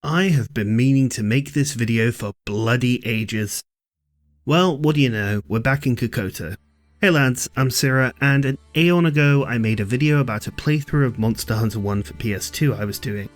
I have been meaning to make this video for bloody ages. Well, what do you know, we're back in Kokoto. Hey lads, I'm Cera, and an aeon ago I made a video about a playthrough of Monster Hunter 1 for PS2 I was doing.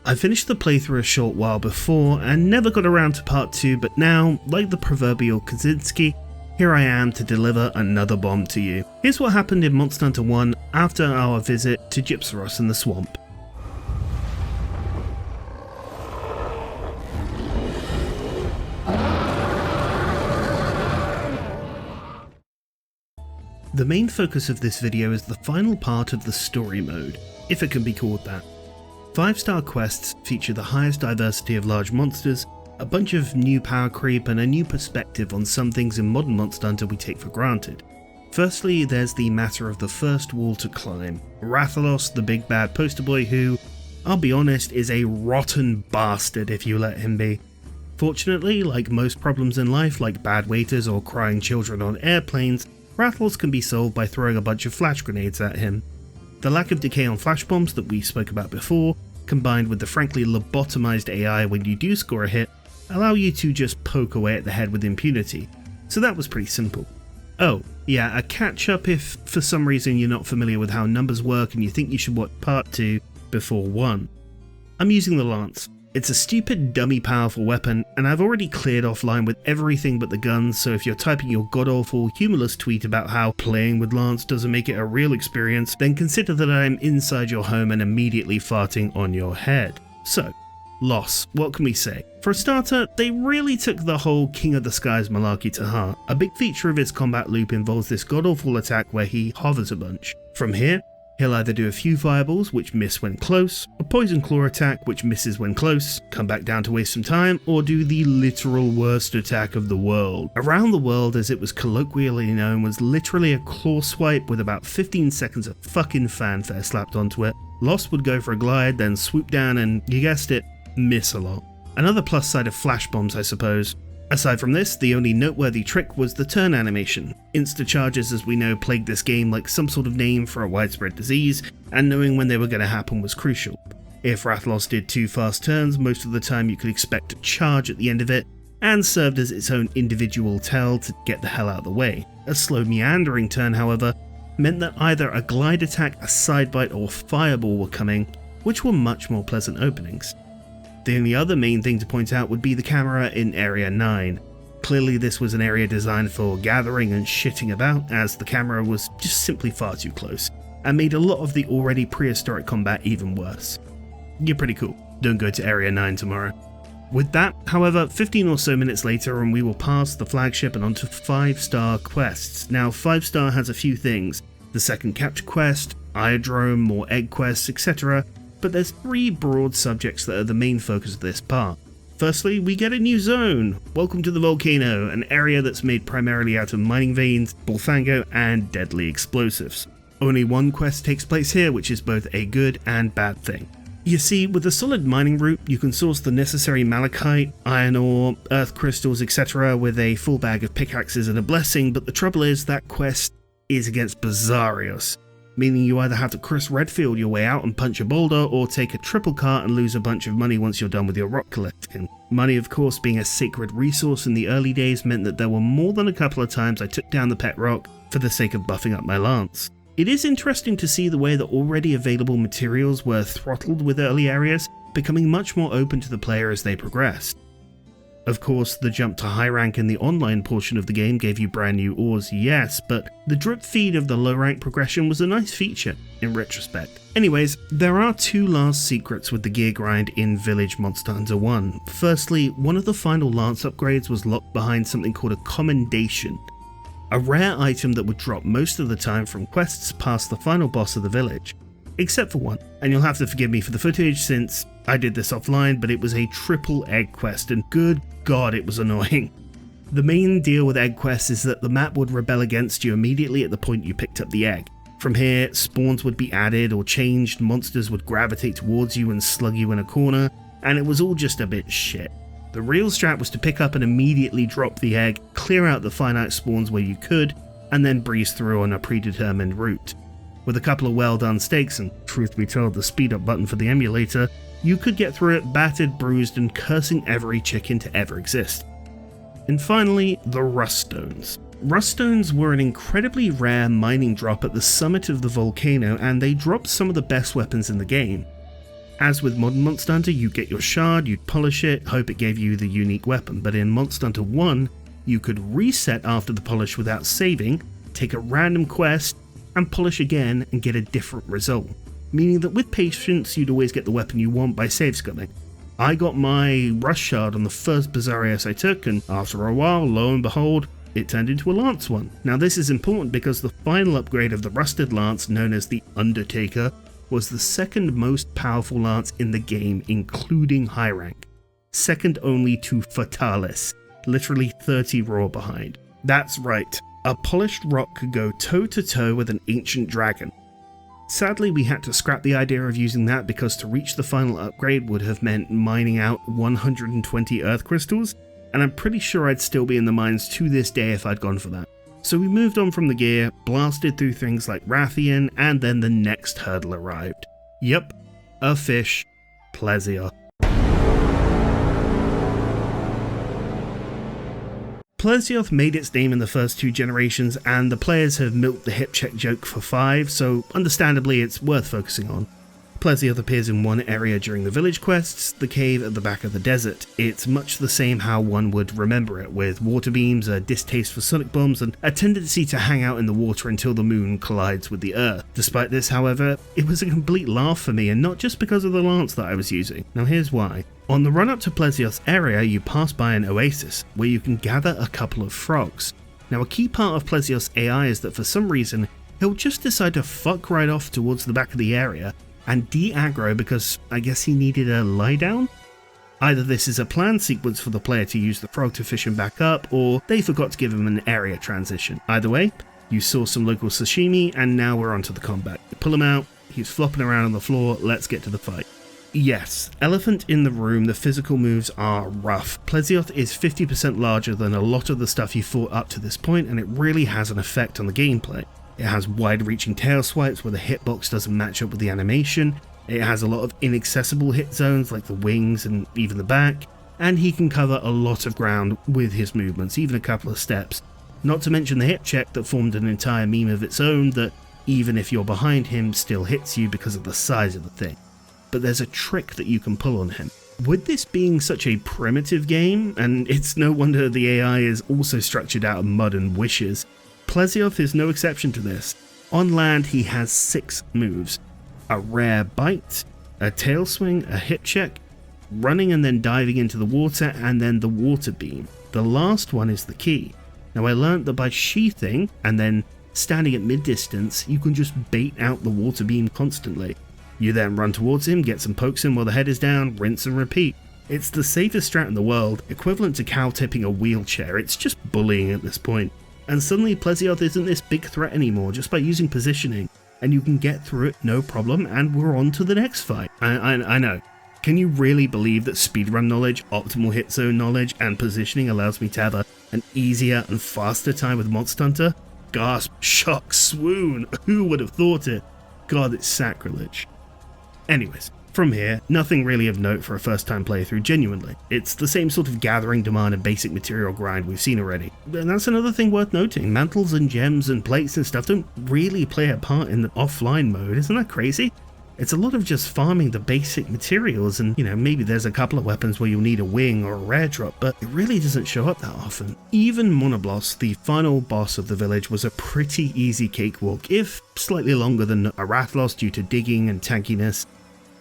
I finished the playthrough a short while before and never got around to part 2, but now, like the proverbial Kaczynski, here I am to deliver another bomb to you. Here's what happened in Monster Hunter 1 after our visit to Gypsaros in the swamp. The main focus of this video is the final part of the story mode, if it can be called that. 5-star quests feature the highest diversity of large monsters, a bunch of new power creep, and a new perspective on some things in modern Monster Hunter we take for granted. Firstly, there's the matter of the first wall to climb. Rathalos, the big bad poster boy who, I'll be honest, is a rotten bastard if you let him be. Fortunately, like most problems in life, like bad waiters or crying children on airplanes, Rathalos can be solved by throwing a bunch of flash grenades at him. The lack of decay on flash bombs that we spoke about before, combined with the frankly lobotomized AI when you do score a hit, allow you to just poke away at the head with impunity. So that was pretty simple. Oh, yeah, a catch up if for some reason you're not familiar with how numbers work and you think you should watch part 2 before 1. I'm using the Lance. It's a stupid, dummy powerful weapon, and I've already cleared offline with everything but the guns, so if you're typing your god-awful, humorless tweet about how playing with Lance doesn't make it a real experience, then consider that I'm inside your home and immediately farting on your head. So, loss, what can we say? For a starter, they really took the whole King of the Skies malarkey to heart. A big feature of his combat loop involves this god-awful attack where he hovers a bunch. From here, he'll either do a few fireballs, which miss when close, a poison claw attack, which misses when close, come back down to waste some time, or do the literal worst attack of the world. Around the World, as it was colloquially known, was literally a claw swipe with about 15 seconds of fucking fanfare slapped onto it. Lost would go for a glide, then swoop down and, you guessed it, miss a lot. Another plus side of flash bombs, I suppose. Aside from this, the only noteworthy trick was the turn animation. Insta-charges, as we know, plagued this game like some sort of name for a widespread disease, and knowing when they were going to happen was crucial. If Rathalos did 2 fast turns, most of the time you could expect a charge at the end of it, and served as its own individual tell to get the hell out of the way. A slow meandering turn, however, meant that either a glide attack, a side bite, or fireball were coming, which were much more pleasant openings. The only other main thing to point out would be the camera in Area 9. Clearly this was an area designed for gathering and shitting about, as the camera was just simply far too close, and made a lot of the already prehistoric combat even worse. You're pretty cool, don't go to Area 9 tomorrow. With that, however, 15 or so minutes later and we will pass the flagship and onto 5-star quests. Now 5-star has a few things, the second capture quest, Iodrome, more egg quests, etc. But there's 3 broad subjects that are the main focus of this part. Firstly, we get a new zone. Welcome to the Volcano, an area that's made primarily out of mining veins, bullfango, and deadly explosives. Only one quest takes place here, which is both a good and bad thing. You see, with a solid mining route, you can source the necessary malachite, iron ore, earth crystals, etc. with a full bag of pickaxes and a blessing, but the trouble is that quest is against Bizarrios. Meaning you either have to Chris Redfield your way out and punch a boulder, or take a triple cart and lose a bunch of money once you're done with your rock collecting. Money, of course, being a sacred resource in the early days, meant that there were more than a couple of times I took down the pet rock for the sake of buffing up my lance. It is interesting to see the way that already available materials were throttled with early areas, becoming much more open to the player as they progressed. Of course, the jump to high rank in the online portion of the game gave you brand new ores, yes, but the drip feed of the low rank progression was a nice feature, in retrospect. Anyways, there are 2 last secrets with the gear grind in Village Monster Hunter 1. Firstly, one of the final lance upgrades was locked behind something called a commendation, a rare item that would drop most of the time from quests past the final boss of the village. Except for one, and you'll have to forgive me for the footage since I did this offline, but it was a triple egg quest, and good god it was annoying. The main deal with egg quests is that the map would rebel against you immediately at the point you picked up the egg. From here, spawns would be added or changed, monsters would gravitate towards you and slug you in a corner, and it was all just a bit shit. The real strat was to pick up and immediately drop the egg, clear out the finite spawns where you could, and then breeze through on a predetermined route. With a couple of well done stakes and, truth be told, the speed up button for the emulator, you could get through it battered, bruised, and cursing every chicken to ever exist. And finally, the Rust Stones. Rust Stones were an incredibly rare mining drop at the summit of the volcano, and they dropped some of the best weapons in the game. As with modern Monster Hunter, you'd get your shard, you'd polish it, hope it gave you the unique weapon, but in Monster Hunter 1, you could reset after the polish without saving, take a random quest, and polish again and get a different result. Meaning that with patience, you'd always get the weapon you want by save scumming. I got my Rust Shard on the first Bizarrius I took, and after a while, lo and behold, it turned into a Lance one. Now this is important because the final upgrade of the Rusted Lance, known as the Undertaker, was the second most powerful lance in the game, including high rank. Second only to Fatalis, literally 30 raw behind. That's right, a polished rock could go toe to toe with an ancient dragon. Sadly, we had to scrap the idea of using that because to reach the final upgrade would have meant mining out 120 earth crystals, and I'm pretty sure I'd still be in the mines to this day if I'd gone for that. So we moved on from the gear, blasted through things like Rathian, and then the next hurdle arrived. Yep, a fish, Plesioth. Plesioth made its name in the first 2 generations, and the players have milked the hip check joke for 5, so understandably it's worth focusing on. Plesioth appears in one area during the village quests, the cave at the back of the desert. It's much the same how one would remember it, with water beams, a distaste for sonic bombs, and a tendency to hang out in the water until the moon collides with the earth. Despite this, however, it was a complete laugh for me, and not just because of the lance that I was using. Now here's why. On the run up to Plesioth's area, you pass by an oasis, where you can gather a couple of frogs. Now a key part of Plesioth's AI is that for some reason, he'll just decide to fuck right off towards the back of the area, and de-aggro because I guess he needed a lie down? Either this is a planned sequence for the player to use the frog to fish him back up, or they forgot to give him an area transition. Either way, you saw some local sashimi, and now we're onto the combat. You pull him out, he's flopping around on the floor, let's get to the fight. Yes, elephant in the room, the physical moves are rough. Plesioth is 50% larger than a lot of the stuff you fought up to this point, and it really has an effect on the gameplay. It has wide-reaching tail swipes where the hitbox doesn't match up with the animation, it has a lot of inaccessible hit zones like the wings and even the back, and he can cover a lot of ground with his movements, even a couple of steps. Not to mention the hip check that formed an entire meme of its own that, even if you're behind him, still hits you because of the size of the thing. But there's a trick that you can pull on him. With this being such a primitive game, and it's no wonder the AI is also structured out of mud and wishes, Plesioth is no exception to this. On land he has 6 moves. A rare bite, a tail swing, a hip check, running and then diving into the water, and then the water beam. The last one is the key. Now I learnt that by sheathing and then standing at mid-distance, you can just bait out the water beam constantly. You then run towards him, get some pokes in while the head is down, rinse and repeat. It's the safest strat in the world, equivalent to cow tipping a wheelchair. It's just bullying at this point. And suddenly Plesioth isn't this big threat anymore just by using positioning, and you can get through it no problem, and we're on to the next fight. I know. Can you really believe that speedrun knowledge, optimal hit zone knowledge, and positioning allows me to have an easier and faster time with Monster Hunter? Gasp, shock, swoon, who would have thought it? God, it's sacrilege. Anyways, from here, nothing really of note for a first time playthrough, genuinely. It's the same sort of gathering demand and basic material grind we've seen already. And that's another thing worth noting, mantles and gems and plates and stuff don't really play a part in the offline mode, isn't that crazy? It's a lot of just farming the basic materials and, maybe there's a couple of weapons where you'll need a wing or a rare drop, but it really doesn't show up that often. Even Monoblos, the final boss of the village, was a pretty easy cakewalk, if slightly longer than a Rathalos due to digging and tankiness.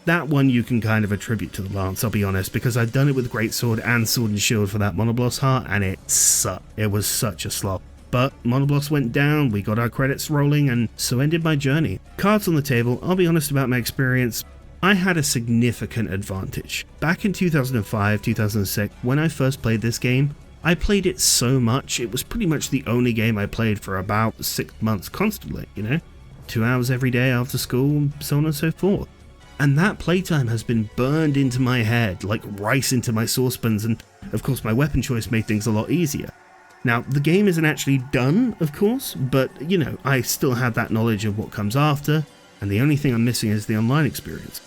That one you can kind of attribute to the lance, I'll be honest, because I've done it with Greatsword and Sword and Shield for that Monoblos heart, and it sucked. It was such a slop. But Monoblos went down, we got our credits rolling, and so ended my journey. Cards on the table, I'll be honest about my experience. I had a significant advantage. Back in 2005, 2006, when I first played this game, I played it so much, it was pretty much the only game I played for about 6 months constantly, 2 hours every day after school, so on and so forth. And that playtime has been burned into my head like rice into my saucepans, and of course my weapon choice made things a lot easier. Now, the game isn't actually done, of course, but I still have that knowledge of what comes after, and the only thing I'm missing is the online experience.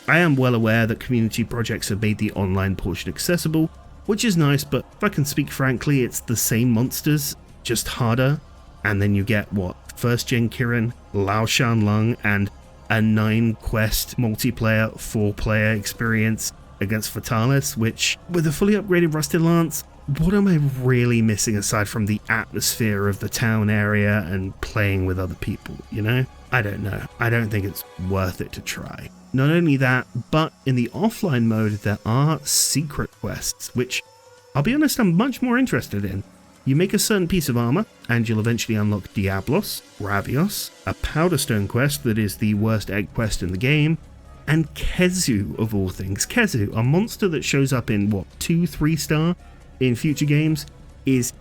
I am well aware that community projects have made the online portion accessible, which is nice, but if I can speak frankly, it's the same monsters, just harder. And then you get, what, first gen Kirin, Lao Shan Lung, and a 9-quest multiplayer 4-player experience against Rathalos, which, with a fully upgraded Rusted Lance, what am I really missing aside from the atmosphere of the town area and playing with other people, you know? I don't know. I don't think it's worth it to try. Not only that, but in the offline mode there are secret quests, which, I'll be honest, I'm much more interested in. You make a certain piece of armor, and you'll eventually unlock Diablos, Ravios, a Powder Stone quest that is the worst egg quest in the game, and Kezu of all things. Kezu, a monster that shows up in, what, 2-3 star in future games, is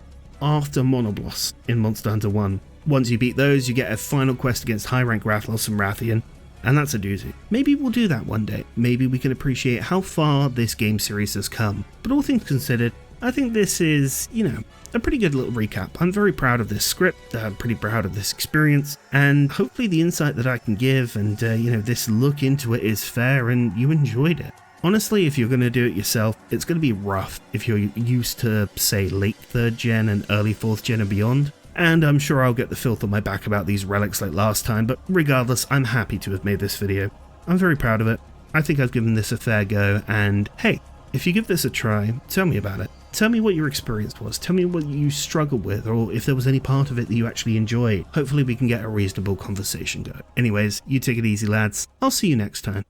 after Monoblos in Monster Hunter 1. Once you beat those, you get a final quest against high-rank Rathalos and Rathian, and that's a doozy. Maybe we'll do that one day. Maybe we can appreciate how far this game series has come. But all things considered, I think this is, you know, a pretty good little recap. I'm very proud of this script, I'm pretty proud of this experience, and hopefully the insight that I can give and, you know, this look into it is fair and you enjoyed it. Honestly, if you're going to do it yourself, it's going to be rough if you're used to, say, late 3rd gen and early 4th gen and beyond. And I'm sure I'll get the filth on my back about these relics like last time, but regardless, I'm happy to have made this video. I'm very proud of it. I think I've given this a fair go, and hey, if you give this a try, tell me about it. Tell me what your experience was, tell me what you struggled with, or if there was any part of it that you actually enjoyed. Hopefully we can get a reasonable conversation going. Anyways, you take it easy lads, I'll see you next time.